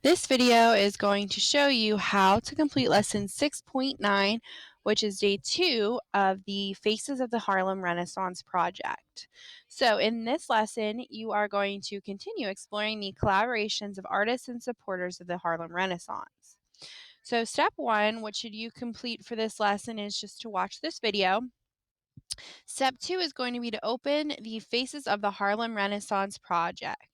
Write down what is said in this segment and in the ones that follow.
This video is going to show you how to complete lesson 6.9, which is day 2 of the Faces of the Harlem Renaissance project. So in this lesson, you are going to continue exploring the collaborations of artists and supporters of the Harlem Renaissance. So step 1, what should you complete for this lesson, is just to watch this video. Step 2 is going to be to open the Faces of the Harlem Renaissance project.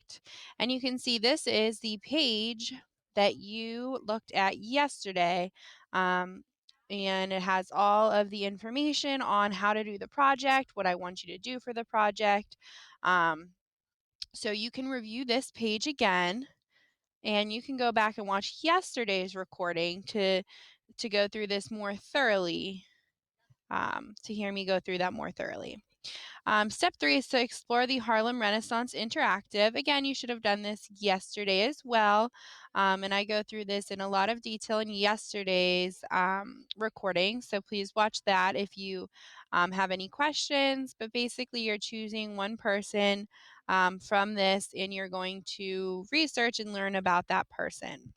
And you can see this is the page that you looked at yesterday. And it has all of the information on how to do the project, what I want you to do for the project. So you can review this page again, and you can go back and watch yesterday's recording to go through this more thoroughly, to hear me go through that more thoroughly. Step 3 is to explore the Harlem Renaissance Interactive. Again, you should have done this yesterday as well, and I go through this in a lot of detail in yesterday's recording, so please watch that if you have any questions. But basically, you're choosing one person from this, and you're going to research and learn about that person.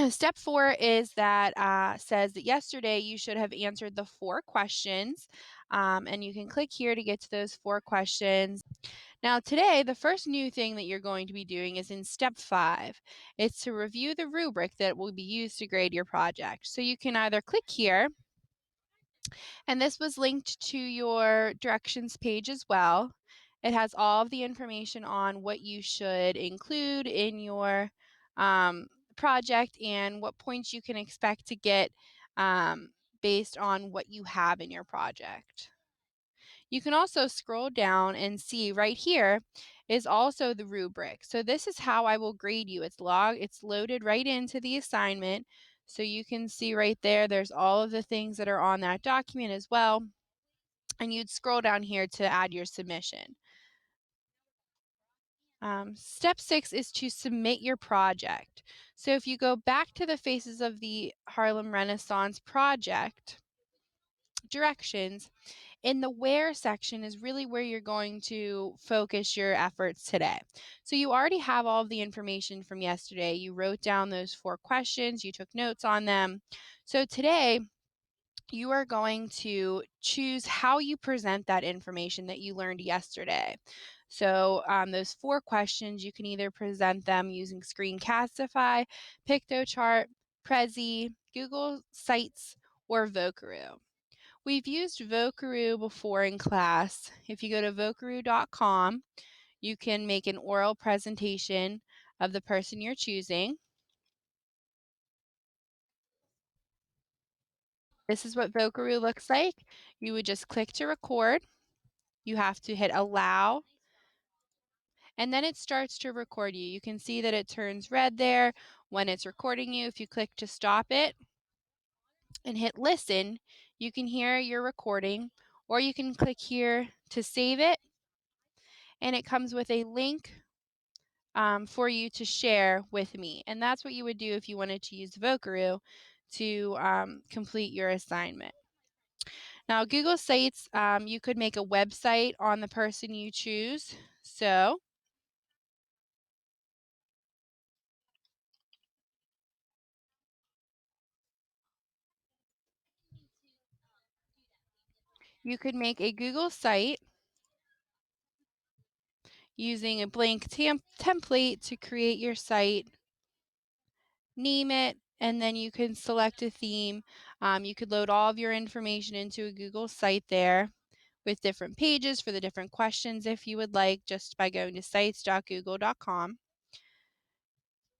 Step 4 is that says that yesterday you should have answered the 4 questions, and you can click here to get to those 4 questions. Now today, the first new thing that you're going to be doing is in step 5. It's to review the rubric that will be used to grade your project. So you can either click here, and this was linked to your directions page as well. It has all of the information on what you should include in your project and what points you can expect to get based on what you have in your project. You can also scroll down and see right here is also the rubric. So this is how I will grade you. It's loaded right into the assignment. So you can see right there, there's all of the things that are on that document as well. And you'd scroll down here to add your submission. Step 6 is to submit your project. So if you go back to the Faces of the Harlem Renaissance project directions, in the where section is really where you're going to focus your efforts today. So you already have all of the information from yesterday. You wrote down those 4 questions, you took notes on them. So today, you are going to choose how you present that information that you learned yesterday. So those 4 questions, you can either present them using Screencastify, Pictochart, Prezi, Google Sites, or Vocaroo. We've used Vocaroo before in class. If you go to vocaroo.com, you can make an oral presentation of the person you're choosing. This is what Vocaroo looks like. You would just click to record. You have to hit allow, and then it starts to record you. You can see that it turns red there when it's recording you. If you click to stop it and hit listen, you can hear your recording, or you can click here to save it, and it comes with a link for you to share with me. And that's what you would do if you wanted to use Vocaroo to complete your assignment. Now, Google Sites, you could make a website on the person you choose. So you could make a Google site using a blank template to create your site, name it, and then you can select a theme. You could load all of your information into a Google site there with different pages for the different questions if you would like, just by going to sites.google.com.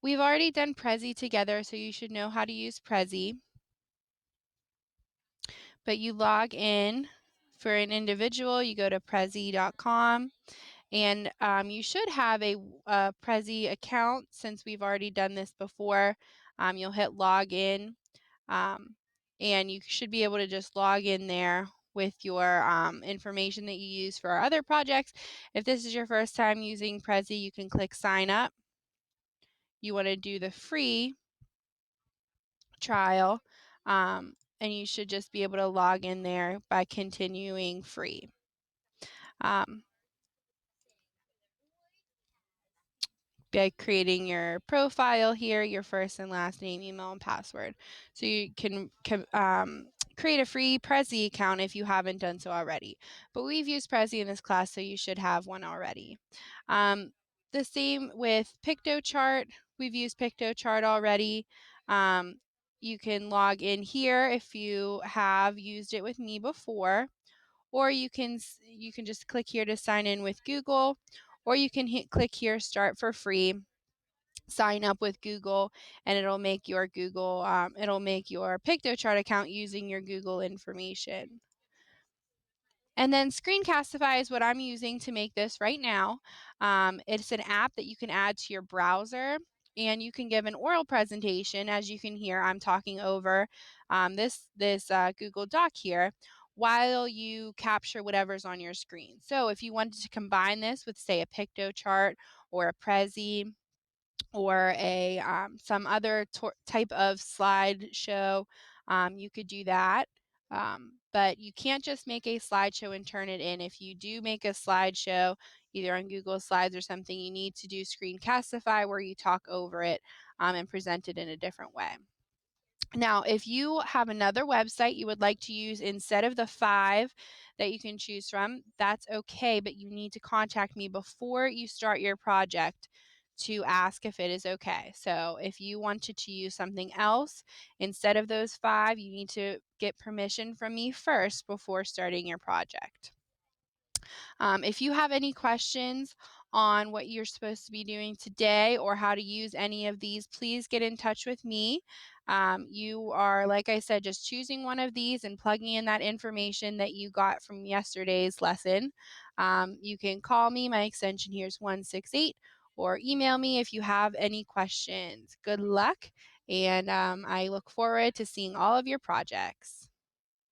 We've already done Prezi together, so you should know how to use Prezi. But you log in for an individual, you go to prezi.com, and you should have a Prezi account since we've already done this before. You'll hit log in, and you should be able to just log in there with your information that you use for our other projects. If this is your first time using Prezi, you can click sign up. You want to do the free trial, and you should just be able to log in there by continuing free. by creating your profile here, your first and last name, email, and password. So you can create a free Prezi account if you haven't done so already. But we've used Prezi in this class, so you should have one already. The same with PictoChart. We've used PictoChart already. You can log in here if you have used it with me before, or you can just click here to sign in with Google, or you can click here start for free, sign up with Google, and it'll make your it'll make your PictoChart account using your Google information. And then Screencastify is what I'm using to make this right now. It's an app that you can add to your browser, and you can give an oral presentation. As you can hear, I'm talking over this Google Doc here while you capture whatever's on your screen. So if you wanted to combine this with, say, a PictoChart or a Prezi, or a some other type of slideshow, you could do that. But you can't just make a slideshow and turn it in. If you do make a slideshow, either on Google Slides or something, you need to do Screencastify, where you talk over it and present it in a different way. Now, if you have another website you would like to use instead of the 5 that you can choose from, that's okay, but you need to contact me before you start your project to ask if it is okay. So if you wanted to use something else instead of those 5, you need to get permission from me first before starting your project. If you have any questions on what you're supposed to be doing today or how to use any of these, please get in touch with me. You are, like I said, just choosing one of these and plugging in that information that you got from yesterday's lesson. You can call me. My extension here is 168, or email me if you have any questions. Good luck, and I look forward to seeing all of your projects.